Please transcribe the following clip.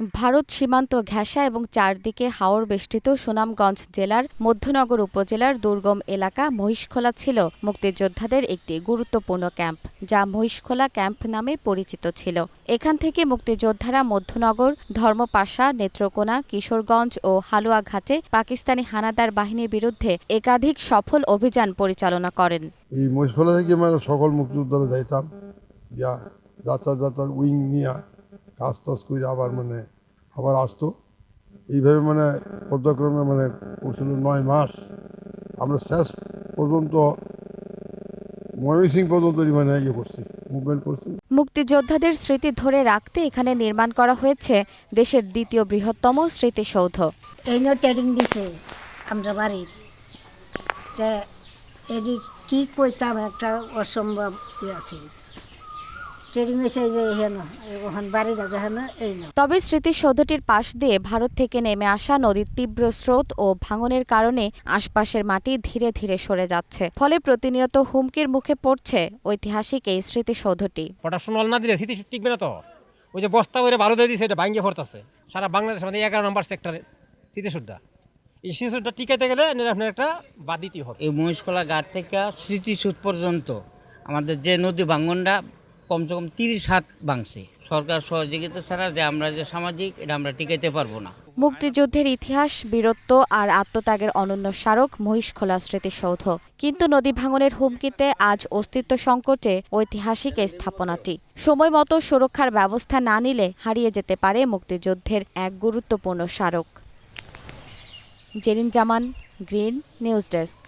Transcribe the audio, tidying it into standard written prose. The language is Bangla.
ভারত সীমান্ত ঘেঁষা এবং চারদিকে হাওর বেষ্টিত সুনামগঞ্জ জেলার মধ্যনগর উপজেলার দুর্গম এলাকা মহিষখোলা ছিল মুক্তিযোদ্ধাদের একটি গুরুত্বপূর্ণ ক্যাম্প, যা মহিষখোলা ক্যাম্প নামে পরিচিত ছিল। এখান থেকে মুক্তিযোদ্ধারা মধ্যনগর, ধর্মপাশা, নেত্রকোনা, কিশোরগঞ্জ ও হালুয়াঘাটে পাকিস্তানি হানাদার বাহিনীর বিরুদ্ধে একাধিক সফল অভিযান পরিচালনা করেন। এই মহিষখোলা থেকে সকল মুক্তিযোদ্ধারা যাইতাম, যাত্রা উইং নিয়ে কাজ টাজ করে আবার আসতো। এইভাবে পর্যায়ক্রমে পড়ছিল 9 মাস। আমরা শেষ পর্যন্ত ময়মনসিংহ পর্যন্ত করছি, মুভমেন্ট করছি। মুক্তিযোদ্ধাদের স্মৃতি ধরে রাখতে এখানে নির্মাণ করা হয়েছে দেশের দ্বিতীয় বৃহত্তম স্মৃতিসৌধ। এই নিয়ে ট্রেনিং দিছে আমরা বাড়ি, এটি কি কইতাম একটা অসম্ভব আছে। তবে স্মৃতিসৌধটির পাশ দিয়ে ভারত থেকে নেমে আসা নদীর তীব্র স্রোত ও ভাঙনের কারণে আশপাশের মাটি ধীরে ধীরে সরে যাচ্ছে, ফলে প্রতিনিয়ত হুমকির মুখে পড়ছে ঐতিহাসিক এই স্মৃতিসৌধটি। পটাশন না দিলে স্মৃতি টিকবে না তো। ওই যে বস্তা করে বারো দিয়ে দিয়েছে, এটা ভাঙ্গে পড়তেছে সারা বাংলাদেশের মধ্যে 11 নম্বর সেক্টরে স্মৃতিসৌধটা। এই স্মৃতিসৌধটা টিকাইতে গেলে আপনার একটা বাদ দিতে হবে। এই মহিষখোলা ঘাট থেকে স্মৃতিসৌধ পর্যন্ত আমাদের যে নদী ভাঙ্গনটা কমসে কম 30 হাত ভাঙছে। সরকার সহযোগিতা ছাড়া যে আমরা যে সামাজিক, এটা আমরা টিকাইতে পারবো না। মুক্তিযুদ্ধের ইতিহাস, বীরত্ব আর আত্মত্যাগের অনন্য স্মারক মহিষখোলা স্মৃতিসৌধ। কিন্তু নদী ভাঙনের হুমকিতে আজ অস্তিত্ব সংকটে ঐতিহাসিক এই স্থাপনাটি। সময় মতো সুরক্ষার ব্যবস্থা না নিলে হারিয়ে যেতে পারে মুক্তিযুদ্ধের এক গুরুত্বপূর্ণ স্মারক। জেরিন জামান, গ্রিন নিউজ ডেস্ক।